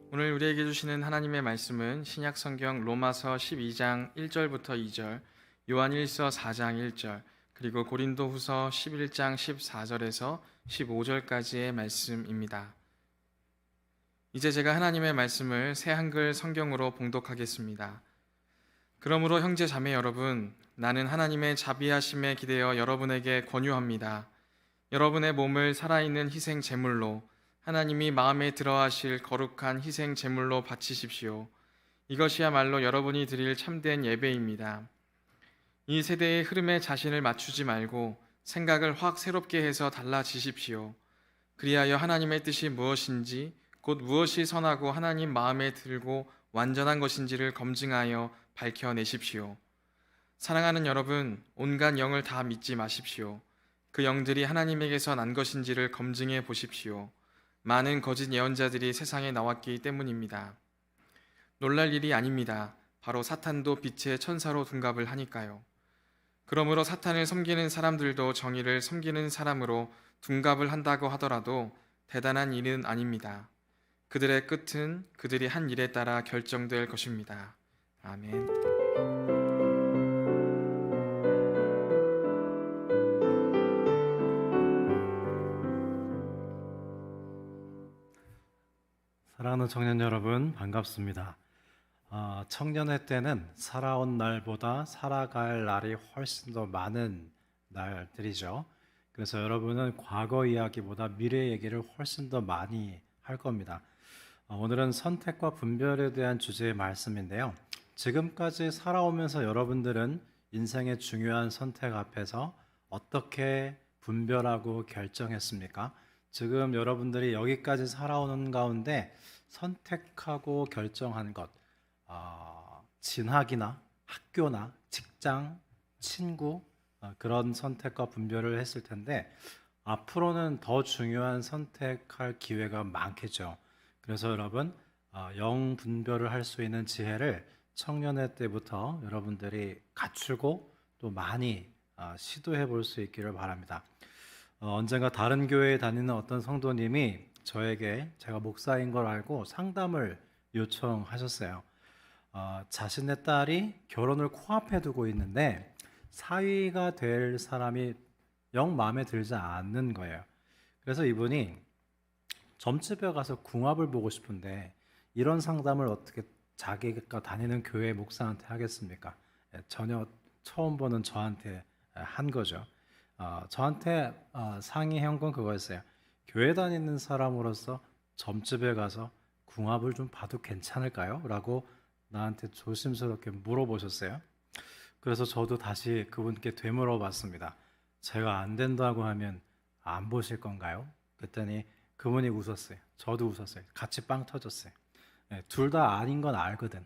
오늘 우리에게 주시는 하나님의 말씀은 신약 성경 로마서 12장 1절부터 2절, 요한일서 4장 1절, 그리고 고린도후서 11장 14절에서 15절까지의 말씀입니다. 이제 제가 하나님의 말씀을 새 한글 성경으로 봉독하겠습니다. 그러므로 형제 자매 여러분, 나는 하나님의 자비하심에 기대어 여러분에게 권유합니다. 여러분의 몸을 살아있는 희생 제물로 하나님이 마음에 들어하실 거룩한 희생 제물로 바치십시오. 이것이야말로 여러분이 드릴 참된 예배입니다. 이 세대의 흐름에 자신을 맞추지 말고 생각을 확 새롭게 해서 달라지십시오. 그리하여 하나님의 뜻이 무엇인지, 곧 무엇이 선하고 하나님 마음에 들고 완전한 것인지를 검증하여 밝혀내십시오. 사랑하는 여러분, 온갖 영을 다 믿지 마십시오. 그 영들이 하나님에게서 난 것인지를 검증해 보십시오. 많은 거짓 예언자들이 세상에 나왔기 때문입니다. 놀랄 일이 아닙니다. 바로 사탄도 빛의 천사로 둔갑을 하니까요. 그러므로 사탄을 섬기는 사람들도 정의를 섬기는 사람으로 둔갑을 한다고 하더라도 대단한 일은 아닙니다. 그들의 끝은 그들이 한 일에 따라 결정될 것입니다. 아멘. 사랑하는 청년 여러분, 반갑습니다. 청년의 때는 살아온 날보다 살아갈 날이 훨씬 더 많은 날들이죠. 그래서 여러분은 과거 이야기보다 미래 얘기를 훨씬 더 많이 할 겁니다. 오늘은 선택과 분별에 대한 주제의 말씀인데요. 지금까지 살아오면서 여러분들은 인생의 중요한 선택 앞에서 어떻게 분별하고 결정했습니까? 지금 여러분들이 여기까지 살아오는 가운데 선택하고 결정한 것, 진학이나 학교나 직장, 친구, 그런 선택과 분별을 했을 텐데 앞으로는 더 중요한 선택할 기회가 많겠죠. 그래서 여러분, 영 분별을 할 수 있는 지혜를 청년의 때부터 여러분들이 갖추고 또 많이 시도해 볼 수 있기를 바랍니다. 언젠가 다른 교회에 다니는 어떤 성도님이 저에게 제가 목사인 걸 알고 상담을 요청하셨어요. 자신의 딸이 결혼을 코앞에 두고 있는데 사위가 될 사람이 영 마음에 들지 않는 거예요. 그래서 이분이 점집에 가서 궁합을 보고 싶은데 이런 상담을 어떻게 자기가 다니는 교회 목사한테 하겠습니까? 전혀 처음 보는 저한테 한 거죠. 저한테 상의한 건 그거였어요. 교회 다니는 사람으로서 점집에 가서 궁합을 좀 봐도 괜찮을까요? 라고 나한테 조심스럽게 물어보셨어요. 그래서 저도 다시 그분께 되물어 봤습니다. 제가 안 된다고 하면 안 보실 건가요? 그랬더니 그분이 웃었어요. 저도 웃었어요. 같이 빵 터졌어요. 둘 다 아닌 건 알거든.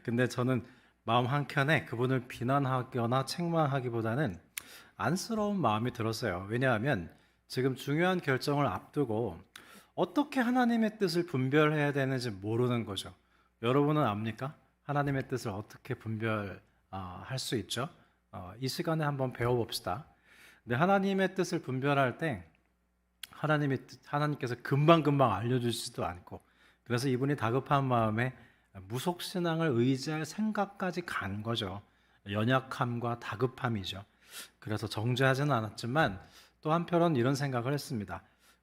근데 저는 마음 한켠에 그분을 비난하거나 책망하기보다는 안쓰러운 마음이 들었어요. 왜냐하면 지금 중요한 결정을 앞두고 어떻게 하나님의 뜻을 분별해야 되는지 모르는 거죠. 여러분은 압니까? 하나님의 뜻을 어떻게 분별할 수 있죠? 이 시간에 한번 배워봅시다. 근데 하나님의 뜻을 분별할 때 하나님께서 금방금방 알려주시지도 않고 그래서 이분이 다급한 마음에 무속신앙을 의지할 생각까지 간 거죠. 연약함과 다급함이죠. 그래서 정죄하지는 않았지만 또 한편으로는 이런 생각을 했습니다.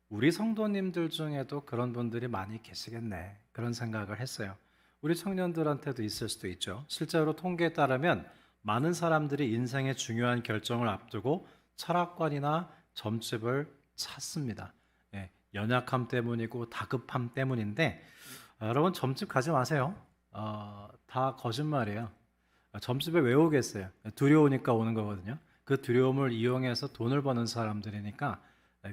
우리 성도님들 중에도 그런 분들이 많이 계시겠네. 그런 생각을 했어요. 우리 청년들한테도 있을 수도 있죠. 실제로 통계에 따르면 많은 사람들이 인생의 중요한 결정을 앞두고 철학관이나 점집을 찾습니다. 연약함 때문이고 다급함 때문인데 여러분 점집 가지 마세요. 다 거짓말이에요. 점집에 왜 오겠어요? 두려우니까 오는 거거든요. 그 두려움을 이용해서 돈을 버는 사람들이니까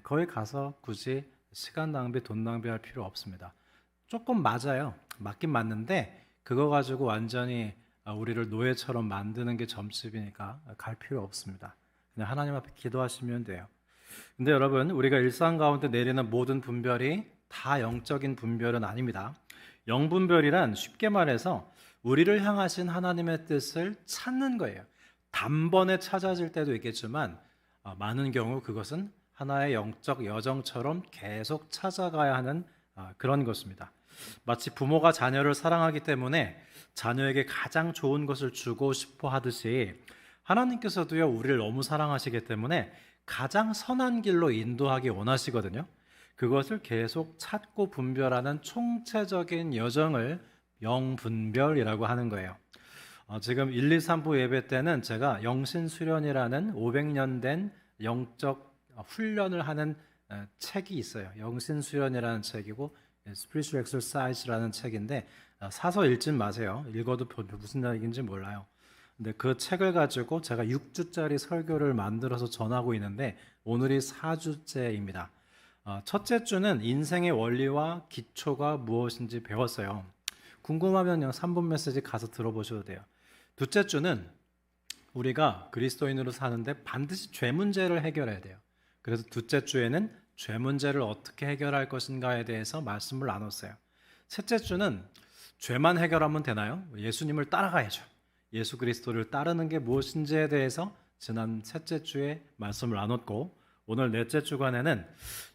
거기 가서 굳이 시간 낭비, 돈 낭비할 필요 없습니다. 조금 맞아요. 맞긴 맞는데 그거 가지고 완전히 우리를 노예처럼 만드는 게 점집이니까 갈 필요 없습니다. 그냥 하나님 앞에 기도하시면 돼요. 근데 여러분, 우리가 일상 가운데 내리는 모든 분별이 다 영적인 분별은 아닙니다. 영분별이란 쉽게 말해서 우리를 향하신 하나님의 뜻을 찾는 거예요. 단번에 찾아질 때도 있겠지만 많은 경우 그것은 하나의 영적 여정처럼 계속 찾아가야 하는 그런 것입니다. 마치 부모가 자녀를 사랑하기 때문에 자녀에게 가장 좋은 것을 주고 싶어 하듯이 하나님께서도요, 우리를 너무 사랑하시기 때문에 가장 선한 길로 인도하기 원하시거든요. 그것을 계속 찾고 분별하는 총체적인 여정을 영분별이라고 하는 거예요. 지금 1, 2, 3부 예배 때는 제가 영신수련이라는 500년 된 영적 훈련을 하는 책이 있어요. 영신수련이라는 책이고 Spiritual Exercise라는 책인데 사서 읽지 마세요. 읽어도 무슨 얘기인지 몰라요. 근데 그 책을 가지고 제가 6주짜리 설교를 만들어서 전하고 있는데 오늘이 4주째입니다. 첫째 주는 인생의 원리와 기초가 무엇인지 배웠어요. 궁금하면요 3분 메시지 가서 들어보셔도 돼요. 둘째 주는 우리가 그리스도인으로 사는데 반드시 죄 문제를 해결해야 돼요. 그래서 둘째 주에는 죄 문제를 어떻게 해결할 것인가에 대해서 말씀을 나눴어요. 셋째 주는 죄만 해결하면 되나요? 예수님을 따라가야죠. 예수 그리스도를 따르는 게 무엇인지에 대해서 지난 셋째 주에 말씀을 나눴고, 오늘 넷째 주간에는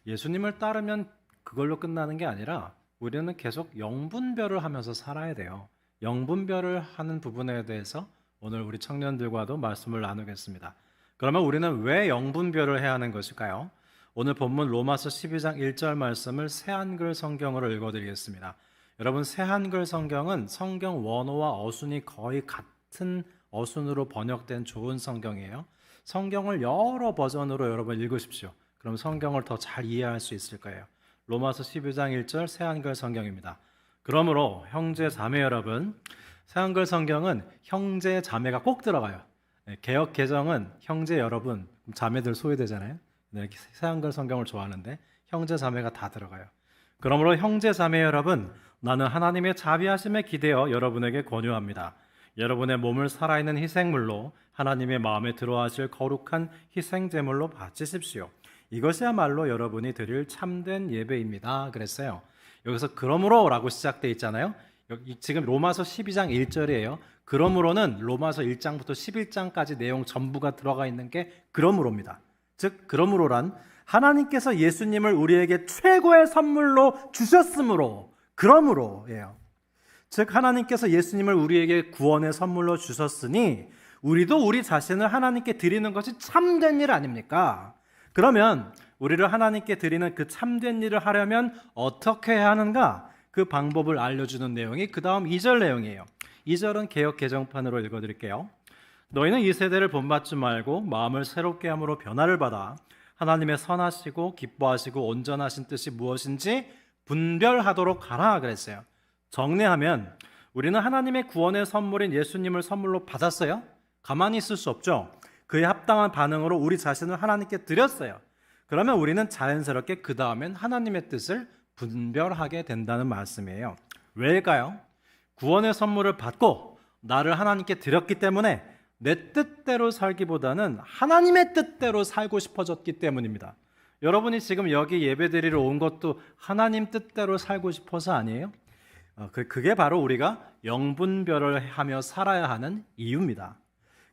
예수님을 따르면 그걸로 끝나는 게 아니라 우리는 계속 영분별을 하면서 살아야 돼요. 영분별을 하는 부분에 대해서 오늘 우리 청년들과도 말씀을 나누겠습니다. 그러면 우리는 왜 영분별을 해야 하는 것일까요? 오늘 본문 로마서 12장 1절 말씀을 새한글 성경으로 읽어드리겠습니다. 여러분, 새한글 성경은 성경 원어와 어순이 거의 같은 어순으로 번역된 좋은 성경이에요. 성경을 여러 버전으로 여러분 읽으십시오. 그럼 성경을 더 잘 이해할 수 있을 거예요. 로마서 12장 1절 새한글 성경입니다. 그러므로 형제 자매 여러분, 새한글 성경은 형제 자매가 꼭 들어가요. 개역 개정은 형제 여러분, 자매들 소외되잖아요. 새한글 성경을 좋아하는데 형제 자매가 다 들어가요. 그러므로 형제 자매 여러분, 나는 하나님의 자비하심에 기대어 여러분에게 권유합니다. 여러분의 몸을 살아있는 희생물로 하나님의 마음에 들어하실 거룩한 희생제물로 바치십시오. 이것이야말로 여러분이 드릴 참된 예배입니다. 그랬어요. 여기서 그러므로라고 시작되어 있잖아요. 지금 로마서 12장 1절이에요. 그러므로는 로마서 1장부터 11장까지 내용 전부가 들어가 있는 게 그러므로입니다. 즉 그러므로란 하나님께서 예수님을 우리에게 최고의 선물로 주셨으므로, 그러므로예요. 즉 하나님께서 예수님을 우리에게 구원의 선물로 주셨으니 우리도 우리 자신을 하나님께 드리는 것이 참된 일 아닙니까? 그러면 우리를 하나님께 드리는 그 참된 일을 하려면 어떻게 해야 하는가? 그 방법을 알려주는 내용이 그 다음 2절 내용이에요. 2절은 개역 개정판으로 읽어드릴게요. 너희는 이 세대를 본받지 말고 마음을 새롭게 함으로 변화를 받아 하나님의 선하시고 기뻐하시고 온전하신 뜻이 무엇인지 분별하도록 하라 그랬어요. 정리하면 우리는 하나님의 구원의 선물인 예수님을 선물로 받았어요. 가만히 있을 수 없죠. 그에 합당한 반응으로 우리 자신을 하나님께 드렸어요. 그러면 우리는 자연스럽게 그 다음엔 하나님의 뜻을 분별하게 된다는 말씀이에요. 왜일까요? 구원의 선물을 받고 나를 하나님께 드렸기 때문에 내 뜻대로 살기보다는 하나님의 뜻대로 살고 싶어졌기 때문입니다. 여러분이 지금 여기 예배드리러 온 것도 하나님 뜻대로 살고 싶어서 아니에요? 그게 바로 우리가 영분별을 하며 살아야 하는 이유입니다.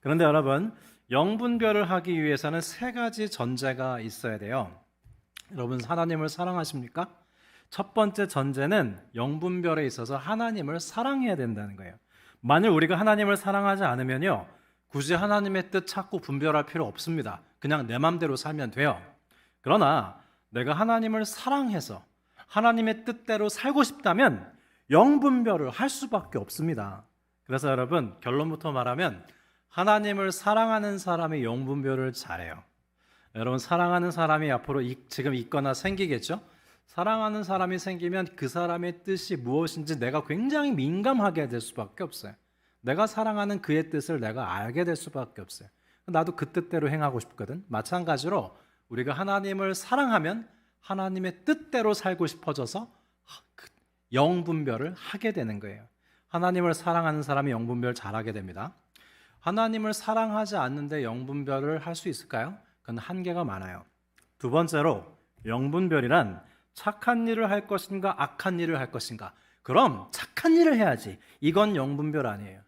그런데 여러분, 영분별을 하기 위해서는 세 가지 전제가 있어야 돼요. 여러분, 하나님을 사랑하십니까? 첫 번째 전제는 영분별에 있어서 하나님을 사랑해야 된다는 거예요. 만일 우리가 하나님을 사랑하지 않으면요, 굳이 하나님의 뜻 찾고 분별할 필요 없습니다. 그냥 내 맘대로 살면 돼요. 그러나 내가 하나님을 사랑해서 하나님의 뜻대로 살고 싶다면 영분별을 할 수밖에 없습니다. 그래서 여러분, 결론부터 말하면 하나님을 사랑하는 사람이 영분별을 잘해요. 여러분, 사랑하는 사람이 앞으로 지금 있거나 생기겠죠? 사랑하는 사람이 생기면 그 사람의 뜻이 무엇인지 내가 굉장히 민감하게 될 수밖에 없어요. 내가 사랑하는 그의 뜻을 내가 알게 될 수밖에 없어요. 나도 그 뜻대로 행하고 싶거든. 마찬가지로 우리가 하나님을 사랑하면 하나님의 뜻대로 살고 싶어져서 영분별을 하게 되는 거예요. 하나님을 사랑하는 사람이 영분별 잘하게 됩니다. 하나님을 사랑하지 않는데 영분별을 할 수 있을까요? 그건 한계가 많아요. 두 번째로 영분별이란 착한 일을 할 것인가 악한 일을 할 것인가. 그럼 착한 일을 해야지. 이건 영분별 아니에요.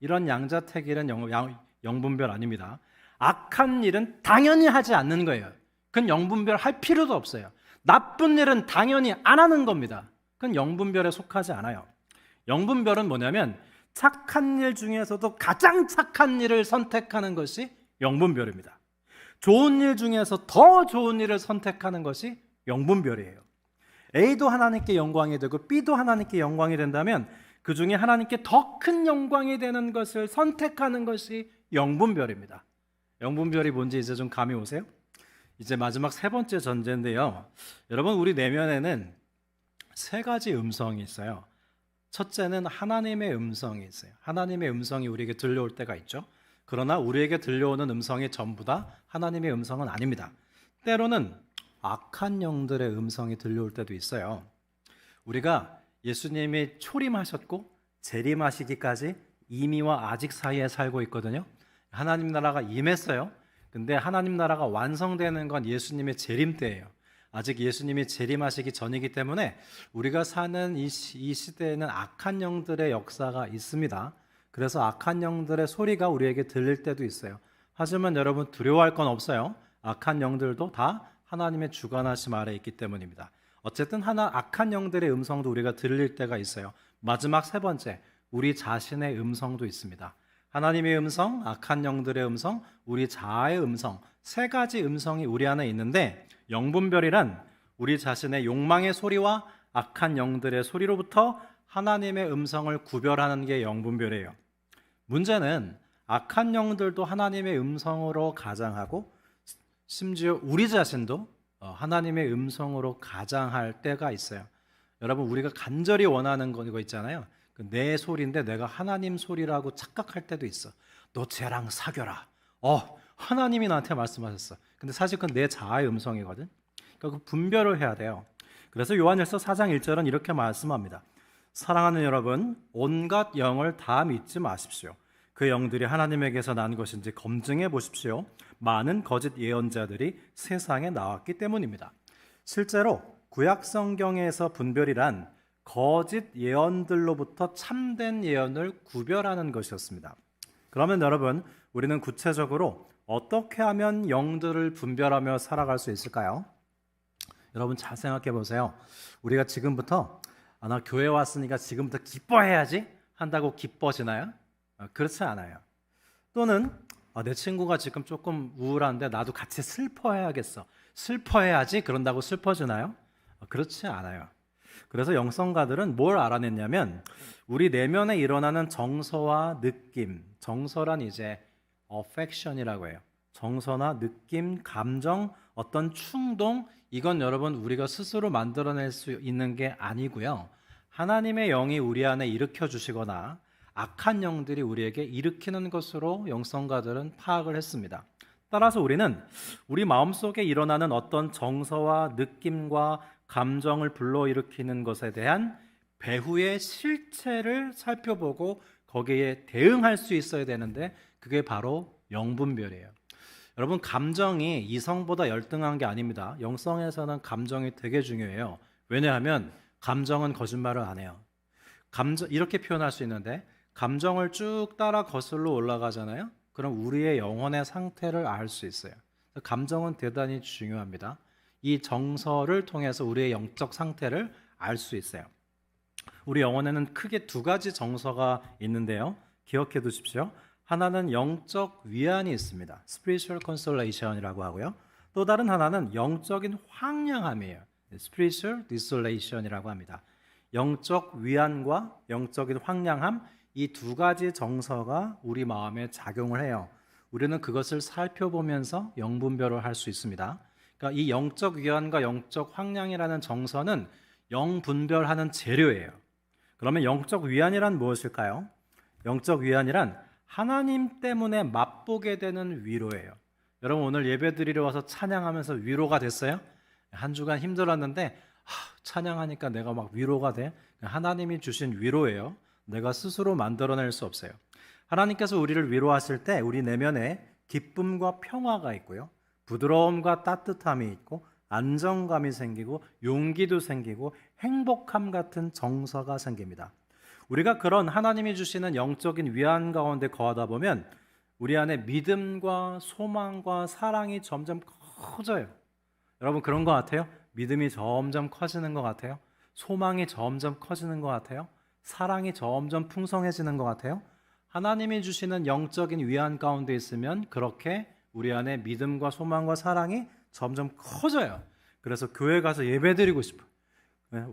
이런 양자택일은 영분별 아닙니다. 악한 일은 당연히 하지 않는 거예요. 그건 영분별 할 필요도 없어요. 나쁜 일은 당연히 안 하는 겁니다. 그건 영분별에 속하지 않아요. 영분별은 뭐냐면 착한 일 중에서도 가장 착한 일을 선택하는 것이 영분별입니다. 좋은 일 중에서 더 좋은 일을 선택하는 것이 영분별이에요. A도 하나님께 영광이 되고 B도 하나님께 영광이 된다면 그 중에 하나님께 더 큰 영광이 되는 것을 선택하는 것이 영분별입니다. 영분별이 뭔지 이제 좀 감이 오세요? 이제 마지막 세 번째 전제인데요. 여러분, 우리 내면에는 세 가지 음성이 있어요. 첫째는 하나님의 음성이 있어요. 하나님의 음성이 우리에게 들려올 때가 있죠. 그러나 우리에게 들려오는 음성이 전부 다 하나님의 음성은 아닙니다. 때로는 악한 영들의 음성이 들려올 때도 있어요. 우리가 예수님이 초림하셨고 재림하시기까지 이미와 아직 사이에 살고 있거든요. 하나님 나라가 임했어요. 근데 하나님 나라가 완성되는 건 예수님의 재림 때예요. 아직 예수님이 재림하시기 전이기 때문에 우리가 사는 이 시대에는 악한 영들의 역사가 있습니다. 그래서 악한 영들의 소리가 우리에게 들릴 때도 있어요. 하지만 여러분, 두려워할 건 없어요. 악한 영들도 다 하나님의 주관하심 아래 있기 때문입니다. 어쨌든 악한 영들의 음성도 우리가 들릴 때가 있어요. 마지막 세 번째, 우리 자신의 음성도 있습니다. 하나님의 음성, 악한 영들의 음성, 우리 자아의 음성, 세 가지 음성이 우리 안에 있는데, 영분별이란 우리 자신의 욕망의 소리와 악한 영들의 소리로부터 하나님의 음성을 구별하는 게 영분별이에요. 문제는 악한 영들도 하나님의 음성으로 가장하고 심지어 우리 자신도 하나님의 음성으로 가장할 때가 있어요. 여러분, 우리가 간절히 원하는 거 있잖아요. 내 소리인데 내가 하나님 소리라고 착각할 때도 있어. 너 쟤랑 사귀어라. 하나님이 나한테 말씀하셨어. 근데 사실 그건 내 자아의 음성이거든. 그러니까 그 분별을 해야 돼요. 그래서 요한일서 4장 1절은 이렇게 말씀합니다. 사랑하는 여러분, 온갖 영을 다 믿지 마십시오. 그 영들이 하나님에게서 난 것인지 검증해 보십시오. 많은 거짓 예언자들이 세상에 나왔기 때문입니다. 실제로 구약 성경에서 분별이란 거짓 예언들로부터 참된 예언을 구별하는 것이었습니다. 그러면 여러분, 우리는 구체적으로 어떻게 하면 영들을 분별하며 살아갈 수 있을까요? 여러분, 잘 생각해 보세요. 우리가 지금부터 나 교회 왔으니까 지금부터 기뻐해야지 한다고 기뻐지나요? 그렇지 않아요. 또는 내 친구가 지금 조금 우울한데 나도 같이 슬퍼해야겠어. 슬퍼해야지 그런다고 슬퍼지나요? 그렇지 않아요. 그래서 영성가들은 뭘 알아냈냐면 우리 내면에 일어나는 정서와 느낌, 정서란 이제 affection이라고 해요. 정서나 느낌, 감정, 어떤 충동, 이건 여러분 우리가 스스로 만들어낼 수 있는 게 아니고요. 하나님의 영이 우리 안에 일으켜 주시거나 악한 영들이 우리에게 일으키는 것으로 영성가들은 파악을 했습니다. 따라서 우리는 우리 마음속에 일어나는 어떤 정서와 느낌과 감정을 불러일으키는 것에 대한 배후의 실체를 살펴보고 거기에 대응할 수 있어야 되는데 그게 바로 영분별이에요. 여러분, 감정이 이성보다 열등한 게 아닙니다. 영성에서는 감정이 되게 중요해요. 왜냐하면 감정은 거짓말을 안 해요. 이렇게 표현할 수 있는데 감정을 쭉 따라 거슬러 올라가잖아요. 그럼 우리의 영혼의 상태를 알 수 있어요. 감정은 대단히 중요합니다. 이 정서를 통해서 우리의 영적 상태를 알 수 있어요. 우리 영혼에는 크게 두 가지 정서가 있는데요. 기억해 두십시오. 하나는 영적 위안이 있습니다. Spiritual consolation이라고 하고요. 또 다른 하나는 영적인 황량함이에요. Spiritual desolation이라고 합니다. 영적 위안과 영적인 황량함, 이 두 가지 정서가 우리 마음에 작용을 해요. 우리는 그것을 살펴보면서 영분별을 할 수 있습니다. 그러니까 이 영적 위안과 영적 황량이라는 정서는 영분별하는 재료예요. 그러면 영적 위안이란 무엇일까요? 영적 위안이란 하나님 때문에 맛보게 되는 위로예요. 여러분, 오늘 예배 드리러 와서 찬양하면서 위로가 됐어요? 한 주간 힘들었는데 찬양하니까 내가 막 위로가 돼. 하나님이 주신 위로예요. 내가 스스로 만들어낼 수 없어요. 하나님께서 우리를 위로하실 때 우리 내면에 기쁨과 평화가 있고요. 부드러움과 따뜻함이 있고 안정감이 생기고 용기도 생기고 행복함 같은 정서가 생깁니다. 우리가 그런 하나님이 주시는 영적인 위안 가운데 거하다 보면 우리 안에 믿음과 소망과 사랑이 점점 커져요. 여러분, 그런 것 같아요? 믿음이 점점 커지는 것 같아요? 소망이 점점 커지는 것 같아요? 사랑이 점점 풍성해지는 것 같아요? 하나님이 주시는 영적인 위안 가운데 있으면 그렇게 우리 안에 믿음과 소망과 사랑이 점점 커져요. 그래서 교회 가서 예배드리고 싶어요.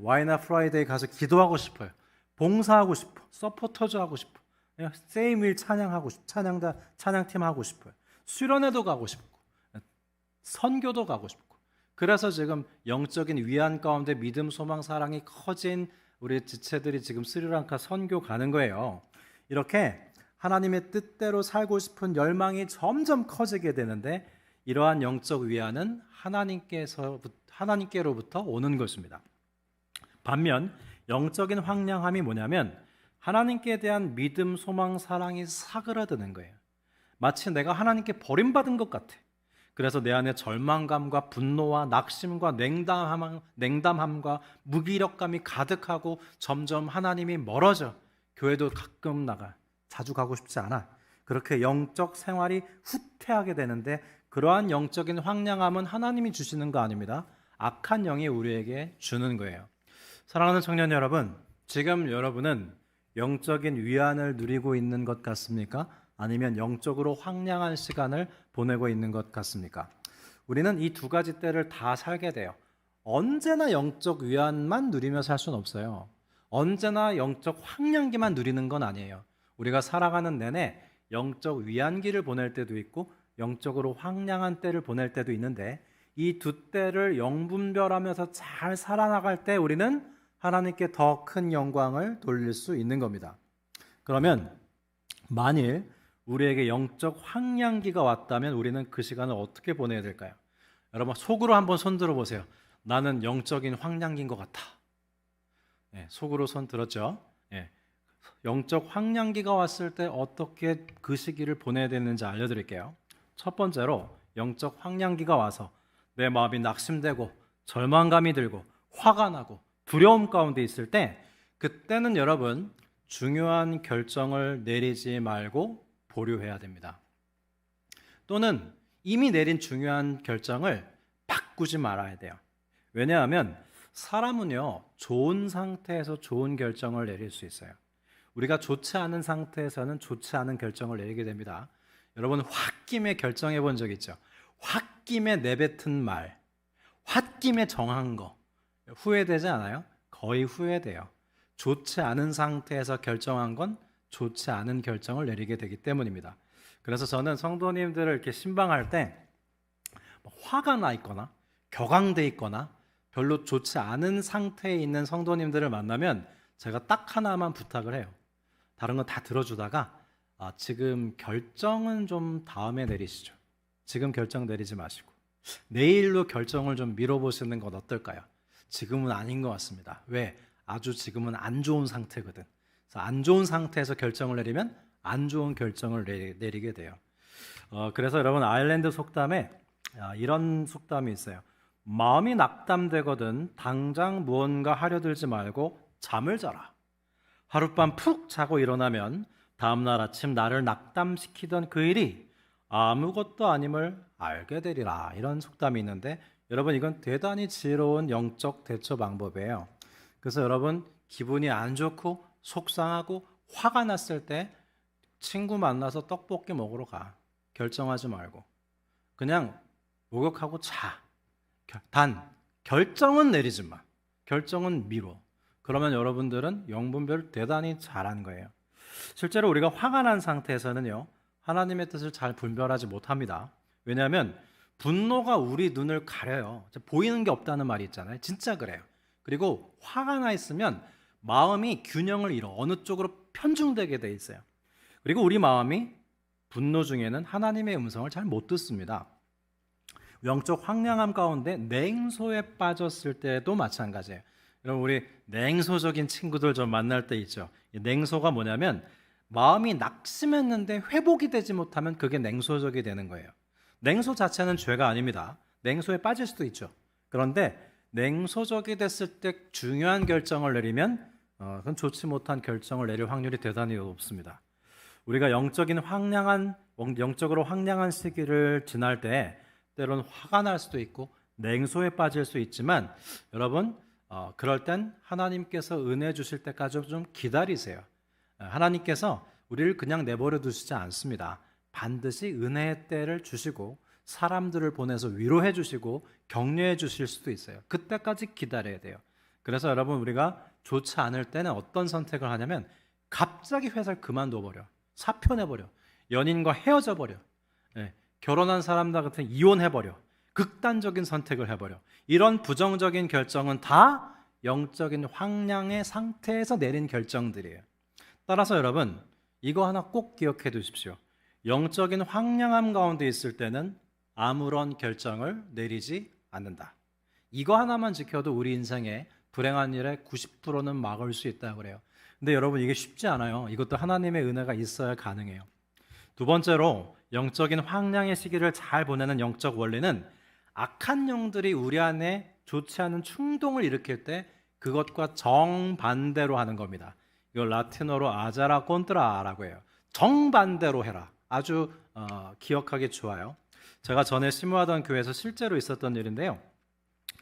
와이나 프라이데이 가서 기도하고 싶어요. 봉사하고 싶어. 서포터즈 하고 싶어. 세임윌 찬양하고 싶어. 찬양팀 하고 싶어요. 수련회도 가고 싶고 선교도 가고 싶고. 그래서 지금 영적인 위안 가운데 믿음, 소망, 사랑이 커진 우리 지체들이 지금 스리랑카 선교 가는 거예요. 이렇게 하나님의 뜻대로 살고 싶은 열망이 점점 커지게 되는데 이러한 영적 위안은 하나님께로부터 오는 것입니다. 반면 영적인 황량함이 뭐냐면 하나님께 대한 믿음, 소망, 사랑이 사그라드는 거예요. 마치 내가 하나님께 버림받은 것 같아. 그래서 내 안에 절망감과 분노와 낙심과 냉담함과 무기력감이 가득하고 점점 하나님이 멀어져. 교회도 가끔 나가. 자주 가고 싶지 않아. 그렇게 영적 생활이 후퇴하게 되는데 그러한 영적인 황량함은 하나님이 주시는 거 아닙니다. 악한 영이 우리에게 주는 거예요. 사랑하는 청년 여러분, 지금 여러분은 영적인 위안을 누리고 있는 것 같습니까? 아니면 영적으로 황량한 시간을 보내고 있는 것 같습니까? 우리는 이 두 가지 때를 다 살게 돼요. 언제나 영적 위안만 누리며 살 수는 없어요. 언제나 영적 황량기만 누리는 건 아니에요. 우리가 살아가는 내내 영적 위안기를 보낼 때도 있고 영적으로 황량한 때를 보낼 때도 있는데 이 두 때를 영분별하면서 잘 살아나갈 때 우리는 하나님께 더 큰 영광을 돌릴 수 있는 겁니다. 그러면 만일 우리에게 영적 황량기가 왔다면 우리는 그 시간을 어떻게 보내야 될까요? 여러분 속으로 한번 손 들어보세요. 나는 영적인 황량기인 것 같아. 속으로 손 들었죠? 영적 황량기가 왔을 때 어떻게 그 시기를 보내야 되는지 알려드릴게요. 첫 번째로 영적 황량기가 와서 내 마음이 낙심되고 절망감이 들고 화가 나고 두려움 가운데 있을 때 그때는 여러분 중요한 결정을 내리지 말고 보류해야 됩니다. 또는 이미 내린 중요한 결정을 바꾸지 말아야 돼요. 왜냐하면 사람은요 좋은 상태에서 좋은 결정을 내릴 수 있어요. 우리가 좋지 않은 상태에서는 좋지 않은 결정을 내리게 됩니다. 여러분 홧김에 결정해 본 적 있죠? 홧김에 내뱉은 말, 홧김에 정한 거 후회되지 않아요? 거의 후회돼요. 좋지 않은 상태에서 결정한 건 좋지 않은 결정을 내리게 되기 때문입니다. 그래서 저는 성도님들을 이렇게 신방할 때 화가 나 있거나 격앙돼 있거나 별로 좋지 않은 상태에 있는 성도님들을 만나면 제가 딱 하나만 부탁을 해요. 다른 건 다 들어주다가 지금 결정은 좀 다음에 내리시죠. 지금 결정 내리지 마시고 내일로 결정을 좀 미뤄보시는 건 어떨까요? 지금은 아닌 것 같습니다. 왜? 아주 지금은 안 좋은 상태거든. 그래서 안 좋은 상태에서 결정을 내리면 안 좋은 결정을 내리게 돼요. 그래서 여러분 아일랜드 속담에 이런 속담이 있어요. 마음이 낙담되거든 당장 무언가 하려 들지 말고 잠을 자라. 하룻밤 푹 자고 일어나면 다음날 아침 나를 낙담시키던 그 일이 아무것도 아님을 알게 되리라. 이런 속담이 있는데 여러분 이건 대단히 지혜로운 영적 대처 방법이에요. 그래서 여러분 기분이 안 좋고 속상하고 화가 났을 때 친구 만나서 떡볶이 먹으러 가. 결정하지 말고 그냥 목욕하고 자. 단 결정은 내리지 마. 결정은 미뤄. 그러면 여러분들은 영분별 대단히 잘한 거예요. 실제로 우리가 화가 난 상태에서는요 하나님의 뜻을 잘 분별하지 못합니다. 왜냐하면 분노가 우리 눈을 가려요. 보이는 게 없다는 말이 있잖아요. 진짜 그래요. 그리고 화가 나 있으면 마음이 균형을 잃어 어느 쪽으로 편중되게 돼 있어요. 그리고 우리 마음이 분노 중에는 하나님의 음성을 잘 못 듣습니다. 영적 황량함 가운데 냉소에 빠졌을 때도 마찬가지예요. 여러분 우리 냉소적인 친구들 좀 만날 때 있죠. 냉소가 뭐냐면 마음이 낙심했는데 회복이 되지 못하면 그게 냉소적이 되는 거예요. 냉소 자체는 죄가 아닙니다. 냉소에 빠질 수도 있죠. 그런데 냉소적이 됐을 때 중요한 결정을 내리면 그건 좋지 못한 결정을 내릴 확률이 대단히 높습니다. 우리가 영적으로 황량한 시기를 지날 때 때로는 화가 날 수도 있고 냉소에 빠질 수 있지만 여러분 그럴 땐 하나님께서 은혜 주실 때까지 좀 기다리세요. 하나님께서 우리를 그냥 내버려 두시지 않습니다. 반드시 은혜의 때를 주시고 사람들을 보내서 위로해 주시고 격려해 주실 수도 있어요. 그때까지 기다려야 돼요. 그래서 여러분, 우리가 좋지 않을 때는 어떤 선택을 하냐면 갑자기 회사를 그만둬 버려, 사표 내버려, 연인과 헤어져 버려, 결혼한 사람들 같은 이혼해 버려, 극단적인 선택을 해버려. 이런 부정적인 결정은 다 영적인 황량의 상태에서 내린 결정들이에요. 따라서 여러분, 이거 하나 꼭 기억해 두십시오. 영적인 황량함 가운데 있을 때는 아무런 결정을 내리지 않는다. 이거 하나만 지켜도 우리 인생에 불행한 일의 90%는 막을 수 있다고 그래요. 근데 여러분, 이게 쉽지 않아요. 이것도 하나님의 은혜가 있어야 가능해요. 두 번째로, 영적인 황량의 시기를 잘 보내는 영적 원리는 악한 영들이 우리 안에 좋지 않은 충동을 일으킬 때 그것과 정반대로 하는 겁니다. 이걸 라틴어로 아자라 콘트라라고 해요. 정반대로 해라. 아주 기억하기 좋아요. 제가 전에 심호하던 교회에서 실제로 있었던 일인데요.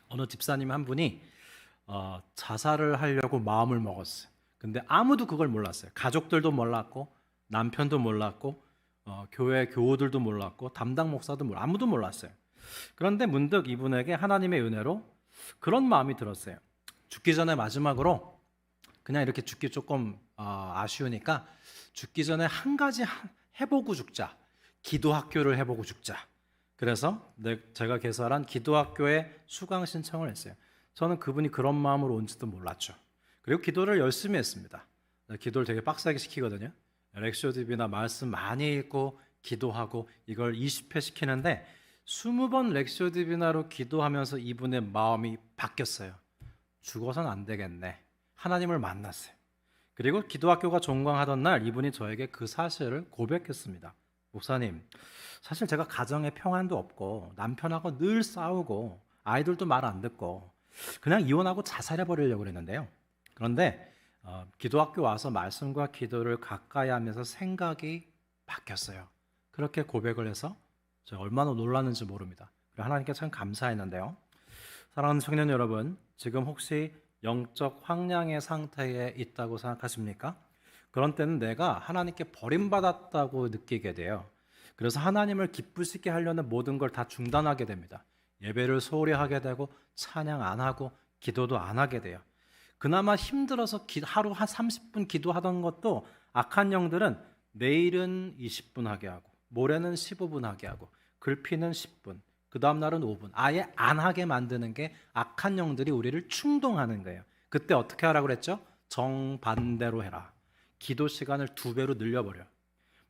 어느 집사님 한 분이 자살을 하려고 마음을 먹었어요. 근데 아무도 그걸 몰랐어요. 가족들도 몰랐고 남편도 몰랐고 교회 교우들도 몰랐고 담당 목사도 아무도 몰랐어요. 그런데 문득 이분에게 하나님의 은혜로 그런 마음이 들었어요. 죽기 전에 마지막으로 그냥 이렇게 죽기 조금 아쉬우니까 죽기 전에 한 가지 해보고 죽자. 기도학교를 해보고 죽자. 그래서 제가 개설한 기도학교에 수강 신청을 했어요. 저는 그분이 그런 마음으로 온지도 몰랐죠. 그리고 기도를 열심히 했습니다. 기도를 되게 빡세게 시키거든요. 렉쇼디비나 말씀 많이 읽고 기도하고 이걸 20회 시키는데 20번 렉쇼디비나로 기도하면서 이분의 마음이 바뀌었어요. 죽어선 안 되겠네. 하나님을 만났어요. 그리고 기도학교가 종강하던 날 이분이 저에게 그 사실을 고백했습니다. 목사님, 사실 제가 가정에 평안도 없고 남편하고 늘 싸우고 아이들도 말 안 듣고 그냥 이혼하고 자살해버리려고 그랬는데요. 그런데 기도학교 와서 말씀과 기도를 가까이 하면서 생각이 바뀌었어요. 그렇게 고백을 해서 제가 얼마나 놀랐는지 모릅니다. 하나님께 참 감사했는데요. 사랑하는 청년 여러분, 지금 혹시 영적 황량의 상태에 있다고 생각하십니까? 그런 때는 내가 하나님께 버림받았다고 느끼게 돼요. 그래서 하나님을 기쁘시게 하려는 모든 걸 다 중단하게 됩니다. 예배를 소홀히 하게 되고 찬양 안 하고 기도도 안 하게 돼요. 그나마 힘들어서 하루 한 30분 기도하던 것도 악한 영들은 내일은 20분 하게 하고 모레는 15분 하게 하고 글피는 10분, 그 다음 날은 5분 아예 안 하게 만드는 게 악한 영들이 우리를 충동하는 거예요. 그때 어떻게 하라고 그랬죠? 정반대로 해라. 기도 시간을 2배로 늘려버려.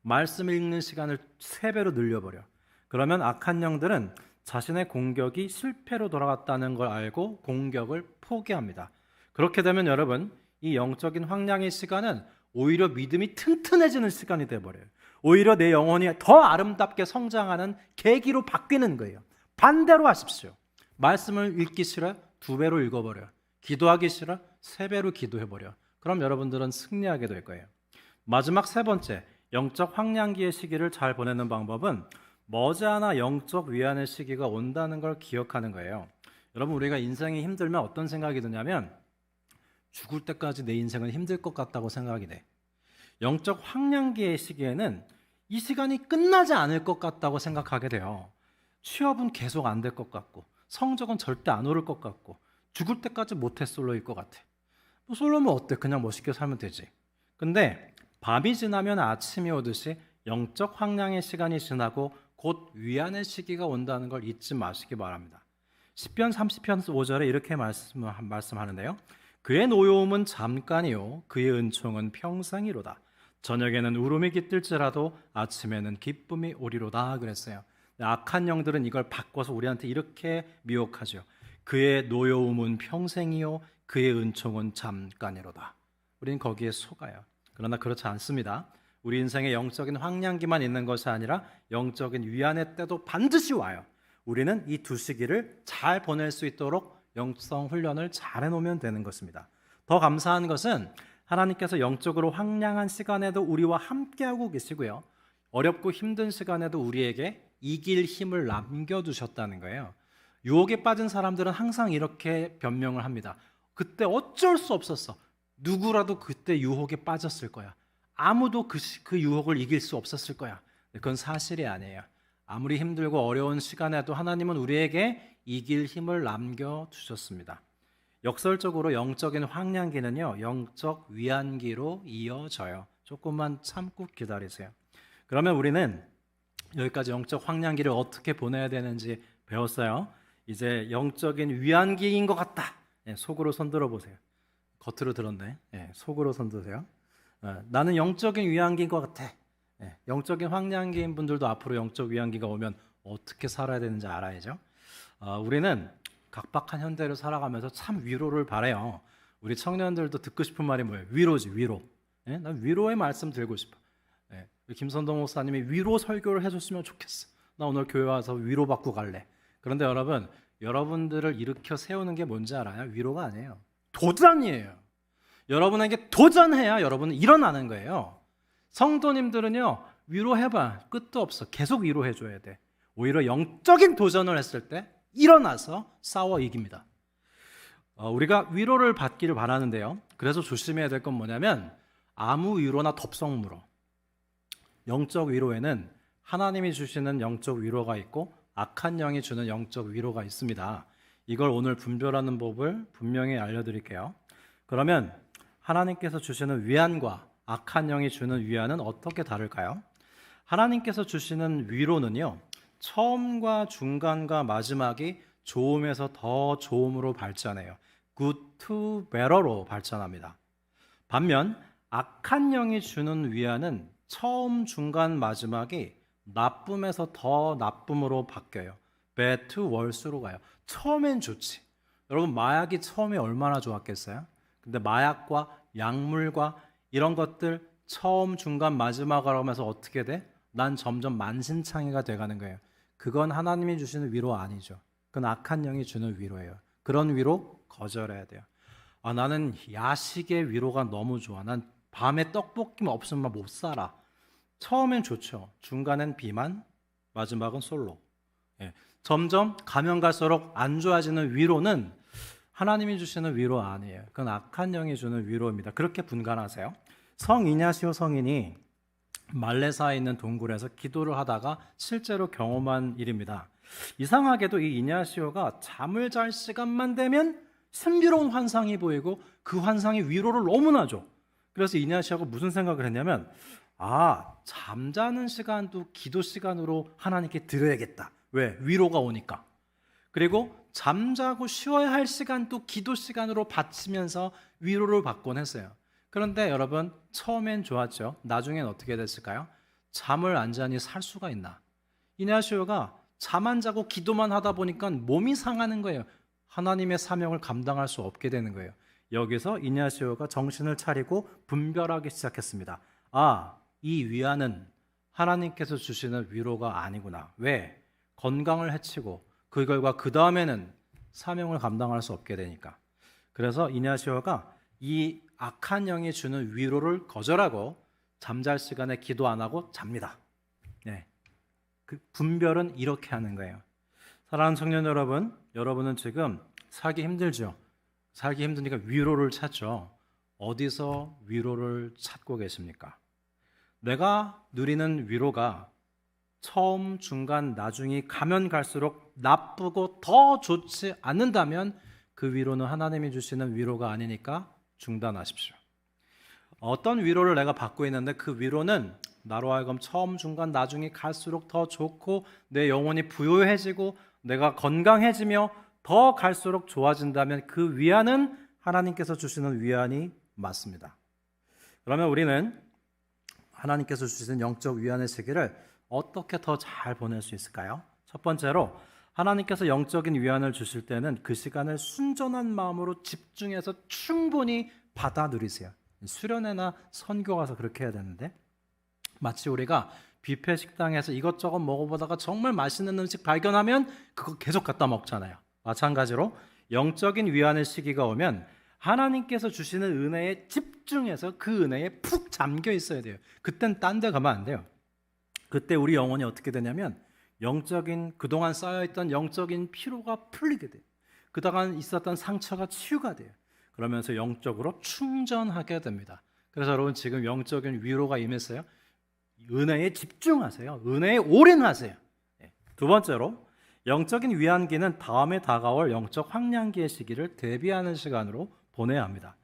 말씀 읽는 시간을 3배로 늘려버려. 그러면 악한 영들은 자신의 공격이 실패로 돌아갔다는 걸 알고 공격을 포기합니다. 그렇게 되면 여러분, 이 영적인 황량의 시간은 오히려 믿음이 튼튼해지는 시간이 돼버려요. 오히려 내 영혼이 더 아름답게 성장하는 계기로 바뀌는 거예요. 반대로 하십시오. 말씀을 읽기 싫어? 2배로 읽어버려. 기도하기 싫어? 3배로 기도해버려. 그럼 여러분들은 승리하게 될 거예요. 마지막 3번째, 영적 황량기의 시기를 잘 보내는 방법은 머지않아 영적 위안의 시기가 온다는 걸 기억하는 거예요. 여러분, 우리가 인생이 힘들면 어떤 생각이 드냐면 죽을 때까지 내 인생은 힘들 것 같다고 생각이 돼. 영적 황량기의 시기에는 이 시간이 끝나지 않을 것 같다고 생각하게 돼요. 취업은 계속 안 될 것 같고 성적은 절대 안 오를 것 같고 죽을 때까지 모태솔로일 것 같아. 뭐 솔로면 어때? 그냥 멋있게 살면 되지. 근데 밤이 지나면 아침이 오듯이 영적 황량의 시간이 지나고 곧 위안의 시기가 온다는 걸 잊지 마시기 바랍니다. 시편 30편 5절에 이렇게 말씀하는데요. 그의 노여움은 잠깐이요 그의 은총은 평생이로다. 저녁에는 울음이 깃들지라도 아침에는 기쁨이 오리로다 그랬어요. 악한 영들은 이걸 바꿔서 우리한테 이렇게 미혹하죠. 그의 노여움은 평생이요 그의 은총은 잠깐이로다. 우리는 거기에 속아요. 그러나 그렇지 않습니다. 우리 인생에 영적인 황량기만 있는 것이 아니라 영적인 위안의 때도 반드시 와요. 우리는 이 두 시기를 잘 보낼 수 있도록 영성 훈련을 잘 해놓으면 되는 것입니다. 더 감사한 것은 하나님께서 영적으로 황량한 시간에도 우리와 함께하고 계시고요. 어렵고 힘든 시간에도 우리에게 이길 힘을 남겨두셨다는 거예요. 유혹에 빠진 사람들은 항상 이렇게 변명을 합니다. 그때 어쩔 수 없었어. 누구라도 그때 유혹에 빠졌을 거야. 아무도 그 유혹을 이길 수 없었을 거야. 그건 사실이 아니에요. 아무리 힘들고 어려운 시간에도 하나님은 우리에게 이길 힘을 남겨주셨습니다. 역설적으로 영적인 황량기는요, 영적 위안기로 이어져요. 조금만 참고 기다리세요. 그러면 우리는 여기까지 영적 황량기를 어떻게 보내야 되는지 배웠어요. 이제 영적인 위안기인 것 같다. 속으로 손들어 보세요. 겉으로 들었네. 속으로 손드세요. 나는 영적인 위안기인 것 같아. 영적인 황량기인 분들도 앞으로 영적 위안기가 오면 어떻게 살아야 되는지 알아야죠. 우리는 각박한 현대를 살아가면서 참 위로를 바라요. 우리 청년들도 듣고 싶은 말이 뭐예요? 위로지, 위로. 난 위로의 말씀 드리고 싶어. 김선동 목사님이 위로 설교를 해줬으면 좋겠어. 나 오늘 교회 와서 위로받고 갈래. 그런데 여러분들을 일으켜 세우는 게 뭔지 알아요? 위로가 아니에요. 도전이에요. 여러분에게 도전해야 여러분은 일어나는 거예요. 성도님들은요, 위로해봐. 끝도 없어. 계속 위로해줘야 돼. 오히려 영적인 도전을 했을 때 일어나서 싸워 이깁니다. 우리가 위로를 받기를 바라는데요. 그래서 조심해야 될 건 뭐냐면 아무 위로나 덥석물어. 영적 위로에는 하나님이 주시는 영적 위로가 있고 악한 영이 주는 영적 위로가 있습니다. 이걸 오늘 분별하는 법을 분명히 알려드릴게요. 그러면 하나님께서 주시는 위안과 악한 영이 주는 위안은 어떻게 다를까요? 하나님께서 주시는 위로는요, 처음과 중간과 마지막이 좋음에서 더 좋음으로 발전해요. good to better로 발전합니다. 반면 악한 영이 주는 위안은 처음, 중간, 마지막이 나쁨에서 더 나쁨으로 바뀌어요. bad to worse로 가요. 처음엔 좋지. 여러분, 마약이 처음에 얼마나 좋았겠어요? 근데 마약과 약물과 이런 것들 처음, 중간, 마지막으로 하면서 어떻게 돼? 난 점점 만신창이가 돼가는 거예요. 그건 하나님이 주시는 위로 아니죠. 그건 악한 영이 주는 위로예요. 그런 위로 거절해야 돼요. 나는 야식의 위로가 너무 좋아. 난 밤에 떡볶이 없으면 못 살아. 처음엔 좋죠. 중간엔 비만, 마지막은 솔로. 점점 가면 갈수록 안 좋아지는 위로는 하나님이 주시는 위로 아니에요. 그건 악한 영이 주는 위로입니다. 그렇게 분간하세요. 성 이냐시오 성인이 말레사에 있는 동굴에서 기도를 하다가 실제로 경험한 일입니다. 이상하게도 이 이냐시오가 잠을 잘 시간만 되면 신비로운 환상이 보이고 그 환상이 위로를 너무나 줘. 그래서 이냐시오가 무슨 생각을 했냐면 잠자는 시간도 기도 시간으로 하나님께 드려야겠다. 왜? 위로가 오니까. 그리고 잠자고 쉬어야 할 시간도 기도 시간으로 바치면서 위로를 받곤 했어요. 그런데 여러분, 처음엔 좋았죠. 나중엔 어떻게 됐을까요? 잠을 안 자니 살 수가 있나? 이냐시오가 잠 안 자고 기도만 하다 보니까 몸이 상하는 거예요. 하나님의 사명을 감당할 수 없게 되는 거예요. 여기서 이냐시오가 정신을 차리고 분별하기 시작했습니다. 이 위안은 하나님께서 주시는 위로가 아니구나. 왜? 건강을 해치고 그 결과 그 다음에는 사명을 감당할 수 없게 되니까. 그래서 이냐시오가 이 악한 영이 주는 위로를 거절하고 잠잘 시간에 기도 안 하고 잡니다. 그 분별은 이렇게 하는 거예요. 사랑하는 청년 여러분, 여러분은 지금 살기 힘들죠? 살기 힘드니까 위로를 찾죠. 어디서 위로를 찾고 계십니까? 내가 누리는 위로가 처음, 중간, 나중이 가면 갈수록 나쁘고 더 좋지 않는다면 그 위로는 하나님이 주시는 위로가 아니니까 중단하십시오. 어떤 위로를 내가 받고 있는데 그 위로는 나로 하여금 처음, 중간, 나중이 갈수록 더 좋고 내 영혼이 부유해지고 내가 건강해지며 더 갈수록 좋아진다면 그 위안은 하나님께서 주시는 위안이 맞습니다. 그러면 우리는 하나님께서 주시는 영적 위안의 시기를 어떻게 더 잘 보낼 수 있을까요? 첫 번째로 하나님께서 영적인 위안을 주실 때는 그 시간을 순전한 마음으로 집중해서 충분히 받아 누리세요. 수련회나 선교 가서 그렇게 해야 되는데 마치 우리가 뷔페 식당에서 이것저것 먹어보다가 정말 맛있는 음식 발견하면 그거 계속 갖다 먹잖아요. 마찬가지로 영적인 위안의 시기가 오면 하나님께서 주시는 은혜에 집중해서 그 은혜에 푹 잠겨 있어야 돼요. 그땐 딴 데 가면 안 돼요. 그때 우리 영혼이 어떻게 되냐면 그동안 쌓여있던 영적인 피로가 풀리게 돼요. 그동안 있었던 상처가 치유가 돼요. 그러면서 영적으로 충전하게 됩니다. 그래서 여러분 지금 영적인 위로가 임했어요. 은혜에 집중하세요. 은혜에 올인하세요. 두 번째로 영적인 위안기는 다음에 다가올 영적 황량기의 시기를 대비하는 시간으로 보내야 합니다.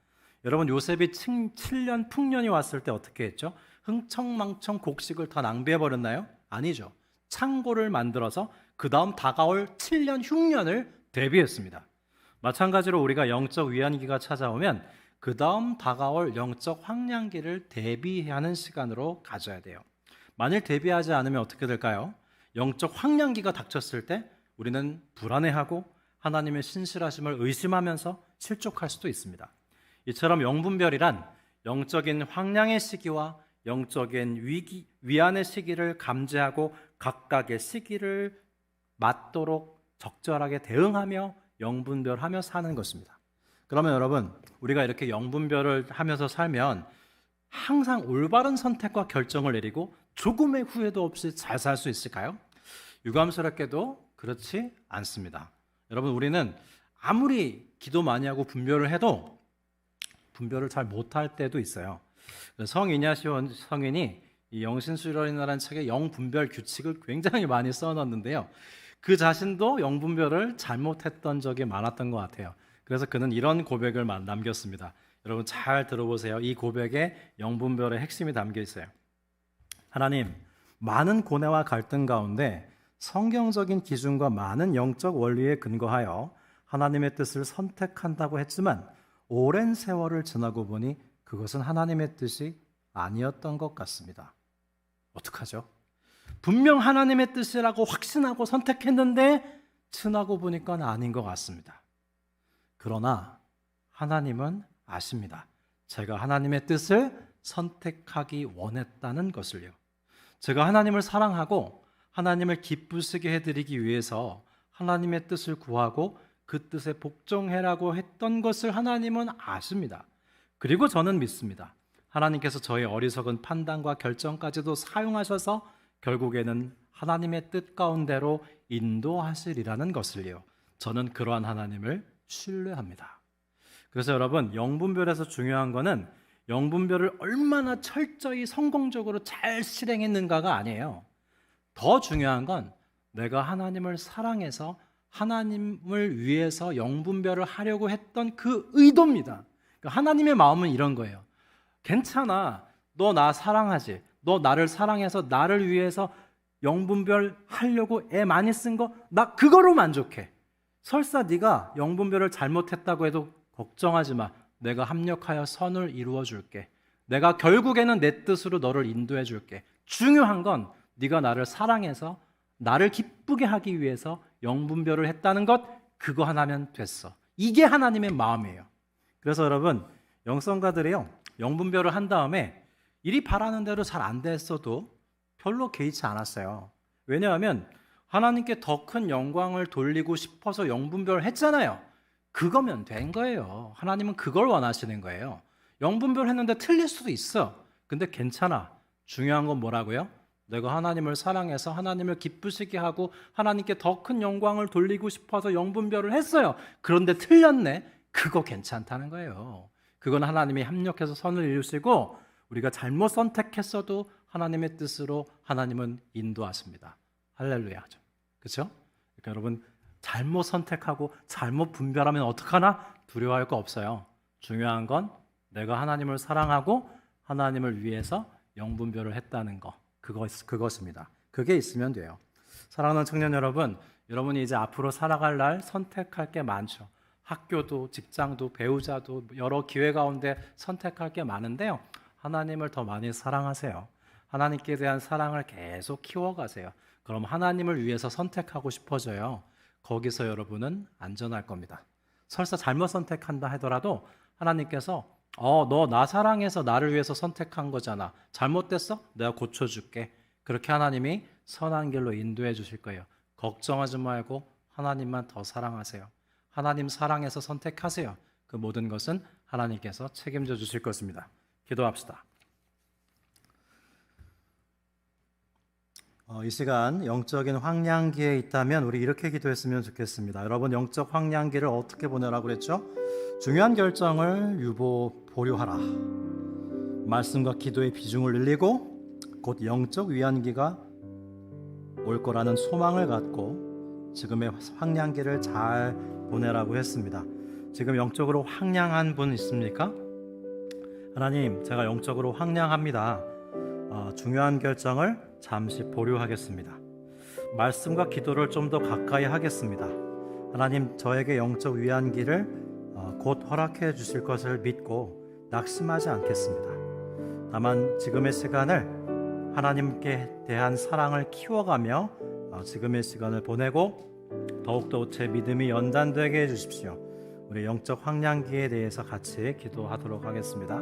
여러분 요셉이 7년 풍년이 왔을 때 어떻게 했죠? 흥청망청 곡식을 다 낭비해 버렸나요? 아니죠. 창고를 만들어서 그 다음 다가올 7년 흉년을 대비했습니다. 마찬가지로 우리가 영적 위안기가 찾아오면 그 다음 다가올 영적 황량기를 대비하는 시간으로 가져야 돼요. 만일 대비하지 않으면 어떻게 될까요? 영적 황량기가 닥쳤을 때 우리는 불안해하고 하나님의 신실하심을 의심하면서 실족할 수도 있습니다. 이처럼 영분별이란 영적인 황량의 시기와 영적인 위안의 시기를 감지하고 각각의 시기를 맞도록 적절하게 대응하며 영분별하며 사는 것입니다. 그러면 여러분, 우리가 이렇게 영분별을 하면서 살면 항상 올바른 선택과 결정을 내리고 조금의 후회도 없이 잘 살 수 있을까요? 유감스럽게도 그렇지 않습니다. 여러분, 우리는 아무리 기도 많이 하고 분별을 해도 분별을 잘 못할 때도 있어요. 성 이냐시오 성인이 이 영신수련이라는 책에 영분별 규칙을 굉장히 많이 써놨는데요. 그 자신도 영분별을 잘못했던 적이 많았던 것 같아요. 그래서 그는 이런 고백을 남겼습니다. 여러분 잘 들어보세요. 이 고백에 영분별의 핵심이 담겨 있어요. 하나님, 많은 고뇌와 갈등 가운데 성경적인 기준과 많은 영적 원리에 근거하여 하나님의 뜻을 선택한다고 했지만 오랜 세월을 지나고 보니 그것은 하나님의 뜻이 아니었던 것 같습니다. 어떡하죠? 분명 하나님의 뜻이라고 확신하고 선택했는데 지나고 보니까 아닌 것 같습니다. 그러나 하나님은 아십니다. 제가 하나님의 뜻을 선택하기 원했다는 것을요. 제가 하나님을 사랑하고 하나님을 기쁘시게 해드리기 위해서 하나님의 뜻을 구하고 그 뜻에 복종해라고 했던 것을 하나님은 아십니다. 그리고 저는 믿습니다. 하나님께서 저의 어리석은 판단과 결정까지도 사용하셔서 결국에는 하나님의 뜻 가운데로 인도하시리라는 것을요. 저는 그러한 하나님을 신뢰합니다. 그래서 여러분, 영분별에서 중요한 거는 영분별을 얼마나 철저히 성공적으로 잘 실행했는가가 아니에요. 더 중요한 건 내가 하나님을 사랑해서 하나님을 위해서 영분별을 하려고 했던 그 의도입니다. 그러니까 하나님의 마음은 이런 거예요. 괜찮아. 너 나 사랑하지. 너 나를 사랑해서 나를 위해서 영분별 하려고 애 많이 쓴 거 나 그거로 만족해. 설사 네가 영분별을 잘못했다고 해도 걱정하지 마. 내가 합력하여 선을 이루어 줄게. 내가 결국에는 내 뜻으로 너를 인도해 줄게. 중요한 건 네가 나를 사랑해서 나를 기쁘게 하기 위해서 영분별을 했다는 것, 그거 하나면 됐어. 이게 하나님의 마음이에요. 그래서 여러분, 영성가들이요, 영분별을 한 다음에 일이 바라는 대로 잘 안 됐어도 별로 개의치 않았어요. 왜냐하면 하나님께 더 큰 영광을 돌리고 싶어서 영분별을 했잖아요. 그거면 된 거예요. 하나님은 그걸 원하시는 거예요. 영분별 했는데 틀릴 수도 있어. 근데 괜찮아. 중요한 건 뭐라고요? 내가 하나님을 사랑해서 하나님을 기쁘시게 하고 하나님께 더 큰 영광을 돌리고 싶어서 영분별을 했어요. 그런데 틀렸네. 그거 괜찮다는 거예요. 그건 하나님이 합력해서 선을 이루시고 우리가 잘못 선택했어도 하나님의 뜻으로 하나님은 인도하십니다. 할렐루야죠. 그렇죠? 그러니까 여러분, 잘못 선택하고 잘못 분별하면 어떡하나? 두려워할 거 없어요. 중요한 건 내가 하나님을 사랑하고 하나님을 위해서 영분별을 했다는 거, 그것입니다. 그게 있으면 돼요. 사랑하는 청년 여러분, 여러분이 이제 앞으로 살아갈 날 선택할 게 많죠. 학교도 직장도 배우자도 여러 기회 가운데 선택할 게 많은데요. 하나님을 더 많이 사랑하세요. 하나님께 대한 사랑을 계속 키워가세요. 그럼 하나님을 위해서 선택하고 싶어져요. 거기서 여러분은 안전할 겁니다. 설사 잘못 선택한다 하더라도 하나님께서 너 나 사랑해서 나를 위해서 선택한 거잖아. 잘못됐어? 내가 고쳐줄게. 그렇게 하나님이 선한 길로 인도해 주실 거예요. 걱정하지 말고 하나님만 더 사랑하세요. 하나님 사랑해서 선택하세요. 그 모든 것은 하나님께서 책임져 주실 것입니다. 기도합시다. 이 시간 영적인 황량기에 있다면 우리 이렇게 기도했으면 좋겠습니다. 여러분, 영적 황량기를 어떻게 보내라고 그랬죠? 중요한 결정을 보류하라. 말씀과 기도의 비중을 늘리고 곧 영적 위안기가 올 거라는 소망을 갖고 지금의 황량기를 잘 보내라고 했습니다. 지금 영적으로 황량한 분 있습니까? 하나님, 제가 영적으로 황량합니다. 중요한 결정을 잠시 보류하겠습니다. 말씀과 기도를 좀 더 가까이 하겠습니다. 하나님, 저에게 영적 위안기를 곧 허락해 주실 것을 믿고 낙심하지 않겠습니다. 다만 지금의 시간을 하나님께 대한 사랑을 키워가며 지금의 시간을 보내고 더욱더 제 믿음이 연단되게 해주십시오. 우리 영적 황량기에 대해서 같이 기도하도록 하겠습니다.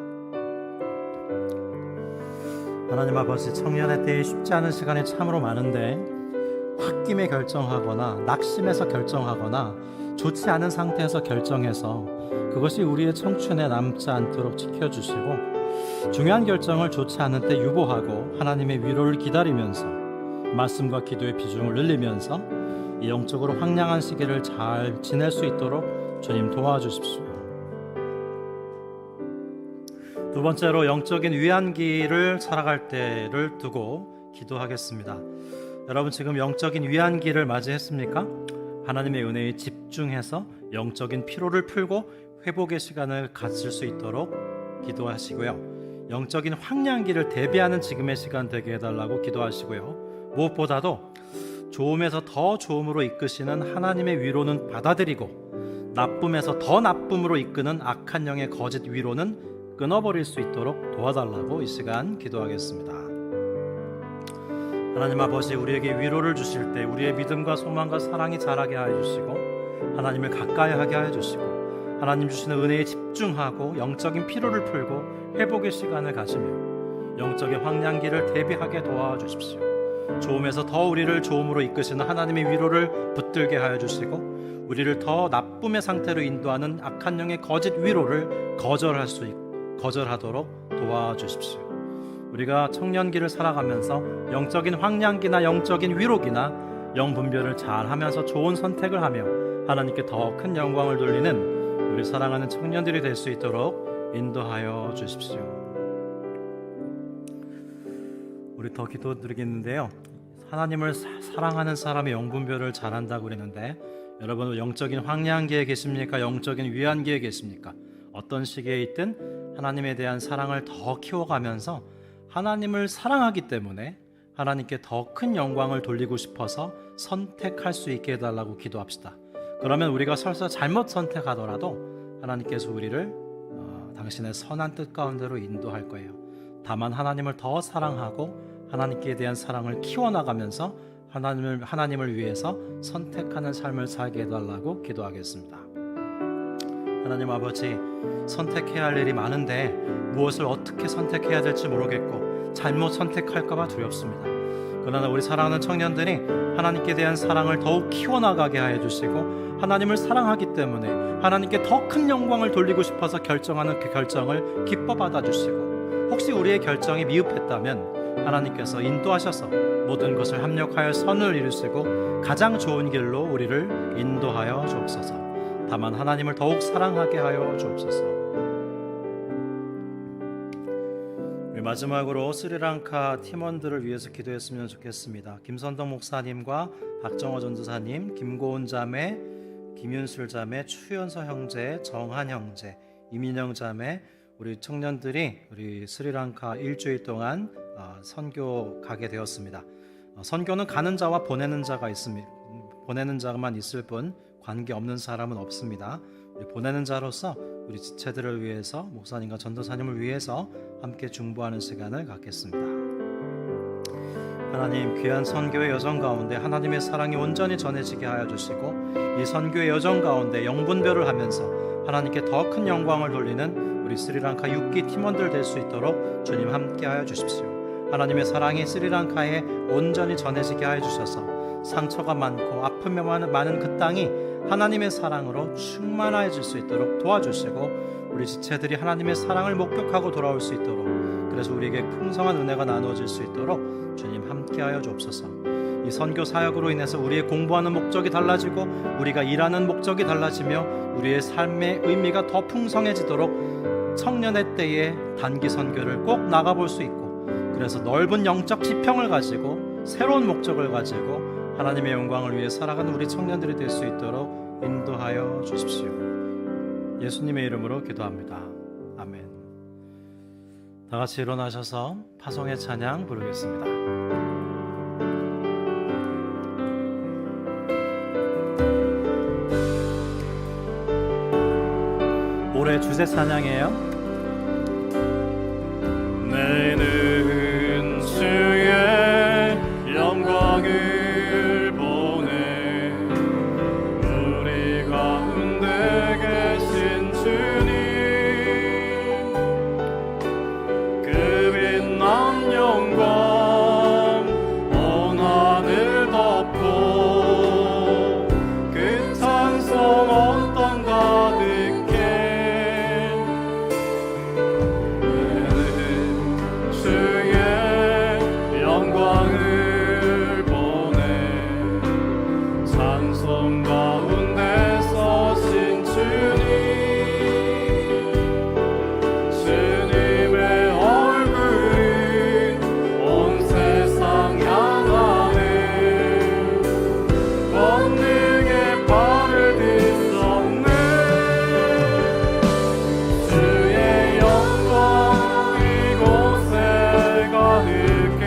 하나님 아버지, 청년의 때에 쉽지 않은 시간이 참으로 많은데 홧김에 결정하거나 낙심해서 결정하거나 좋지 않은 상태에서 결정해서 그것이 우리의 청춘에 남지 않도록 지켜주시고 중요한 결정을 좋지 않은 때 유보하고 하나님의 위로를 기다리면서 말씀과 기도의 비중을 늘리면서 이 영적으로 황량한 시기를 잘 지낼 수 있도록 주님 도와주십시오. 두 번째로 영적인 위안기를 살아갈 때를 두고 기도하겠습니다. 여러분, 지금 영적인 위안기를 맞이했습니까? 하나님의 은혜에 집중해서 영적인 피로를 풀고 회복의 시간을 가질 수 있도록 기도하시고요. 영적인 황량기를 대비하는 지금의 시간 되게 해달라고 기도하시고요. 무엇보다도 좋음에서 더 좋음으로 이끄시는 하나님의 위로는 받아들이고 나쁨에서 더 나쁨으로 이끄는 악한 영의 거짓 위로는 끊어버릴 수 있도록 도와달라고 이 시간 기도하겠습니다. 하나님 아버지, 우리에게 위로를 주실 때 우리의 믿음과 소망과 사랑이 자라게 하여 주시고 하나님을 가까이 하게 하여 주시고 하나님 주시는 은혜에 집중하고 영적인 피로를 풀고 회복의 시간을 가지며 영적인 황량기를 대비하게 도와주십시오. 좋음에서 더 우리를 좋음으로 이끄시는 하나님의 위로를 붙들게 하여 주시고 우리를 더 나쁨의 상태로 인도하는 악한 영의 거짓 위로를 거절하도록 도와주십시오. 우리가 청년기를 살아가면서 영적인 황량기나 영적인 위로기나 영분별을 잘 하면서 좋은 선택을 하며 하나님께 더 큰 영광을 돌리는 우리 사랑하는 청년들이 될 수 있도록 인도하여 주십시오. 우리 더 기도드리겠는데요. 하나님을 사랑하는 사람이 영분별을 잘한다고 그랬는데 여러분, 영적인 황량기에 계십니까? 영적인 위안기에 계십니까? 어떤 시기에 있든 하나님에 대한 사랑을 더 키워가면서 하나님을 사랑하기 때문에 하나님께 더 큰 영광을 돌리고 싶어서 선택할 수 있게 해달라고 기도합시다. 그러면 우리가 설사 잘못 선택하더라도 하나님께서 우리를 당신의 선한 뜻 가운데로 인도할 거예요. 다만 하나님을 더 사랑하고 하나님께 대한 사랑을 키워나가면서 하나님을 위해서 선택하는 삶을 살게 해달라고 기도하겠습니다. 하나님 아버지, 선택해야 할 일이 많은데 무엇을 어떻게 선택해야 될지 모르겠고 잘못 선택할까 봐 두렵습니다. 그러나 우리 사랑하는 청년들이 하나님께 대한 사랑을 더욱 키워나가게 하여 주시고 하나님을 사랑하기 때문에 하나님께 더 큰 영광을 돌리고 싶어서 결정하는 그 결정을 기뻐 받아주시고 혹시 우리의 결정이 미흡했다면 하나님께서 인도하셔서 모든 것을 합력하여 선을 이루시고 가장 좋은 길로 우리를 인도하여 주옵소서. 다만 하나님을 더욱 사랑하게 하여 주옵소서. 마지막으로 스리랑카 팀원들을 위해서 기도했으면 좋겠습니다. 김선동 목사님과 박정호 전도사님, 김고은 자매, 김윤술 자매, 추현서 형제, 정한 형제, 이민영 자매, 우리 청년들이 우리 스리랑카 일주일 동안 선교 가게 되었습니다. 선교는 가는 자와 보내는 자가 있습니다. 보내는 자만 있을 뿐 관계없는 사람은 없습니다. 우리 보내는 자로서 우리 지체들을 위해서 목사님과 전도사님을 위해서 함께 중보하는 시간을 갖겠습니다. 하나님, 귀한 선교의 여정 가운데 하나님의 사랑이 온전히 전해지게 하여 주시고 이 선교의 여정 가운데 영분별을 하면서 하나님께 더 큰 영광을 돌리는 우리 스리랑카 6기 팀원들 될 수 있도록 주님 함께 하여 주십시오. 하나님의 사랑이 스리랑카에 온전히 전해지게 하여 주셔서 상처가 많고 아픔이 많은 그 땅이 하나님의 사랑으로 충만해질 수 있도록 도와주시고 우리 지체들이 하나님의 사랑을 목격하고 돌아올 수 있도록 그래서 우리에게 풍성한 은혜가 나누어질 수 있도록 주님 함께하여 주옵소서. 이 선교 사역으로 인해서 우리의 공부하는 목적이 달라지고 우리가 일하는 목적이 달라지며 우리의 삶의 의미가 더 풍성해지도록 청년의 때에 단기 선교를 꼭 나가볼 수 있고, 그래서 넓은 영적 지평을 가지고 새로운 목적을 가지고 하나님의 영광을 위해 살아가는 우리 청년들이 될 수 있도록 인도하여 주십시오. 예수님의 이름으로 기도합니다. 아멘. 다 같이 일어나셔서 파송의 찬양 부르겠습니다. 올해 주제 찬양이에요. 내는 주의 영광을 보내 우리 가운데 계신 주님 그 빛난 영광 온 하늘 덮고 그 찬송 온 땅 가득해 영광을 보내 찬송 가운데 서신 주님 주님의 얼굴이 온 세상 향하네 권능의 발을 딛었네 주의 영광 이곳에 가득해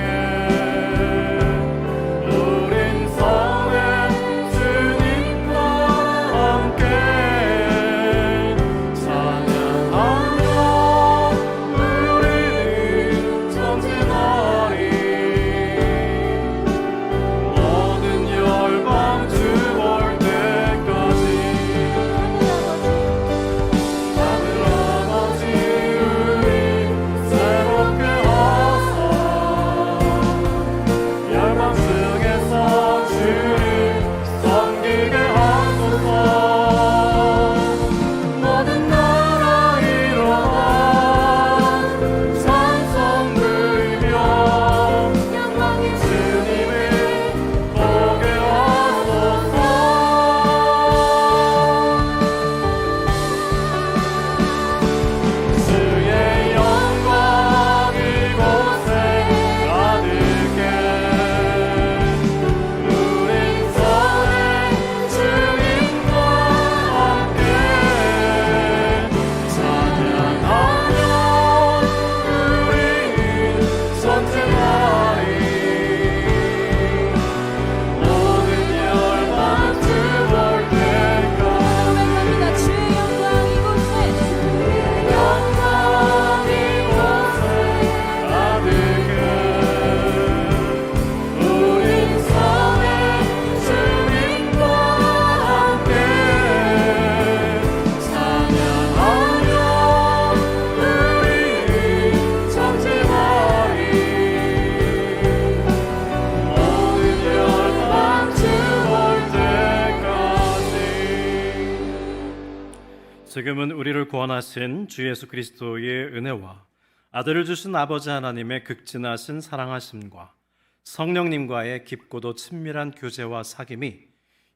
지금은 우리를 구원하신 주 예수 그리스도의 은혜와 아들을 주신 아버지 하나님의 극진하신 사랑하심과 성령님과의 깊고도 친밀한 교제와 사귐이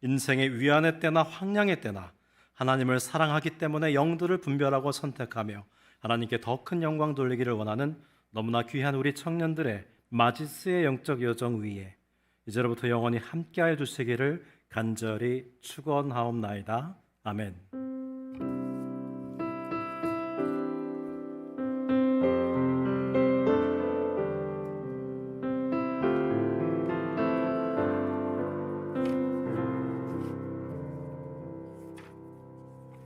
인생의 위안의 때나 황량의 때나 하나님을 사랑하기 때문에 영들을 분별하고 선택하며 하나님께 더 큰 영광 돌리기를 원하는 너무나 귀한 우리 청년들의 마지스의 영적 여정 위에 이제로부터 영원히 함께하여 주시기를 간절히 축원하옵나이다. 아멘.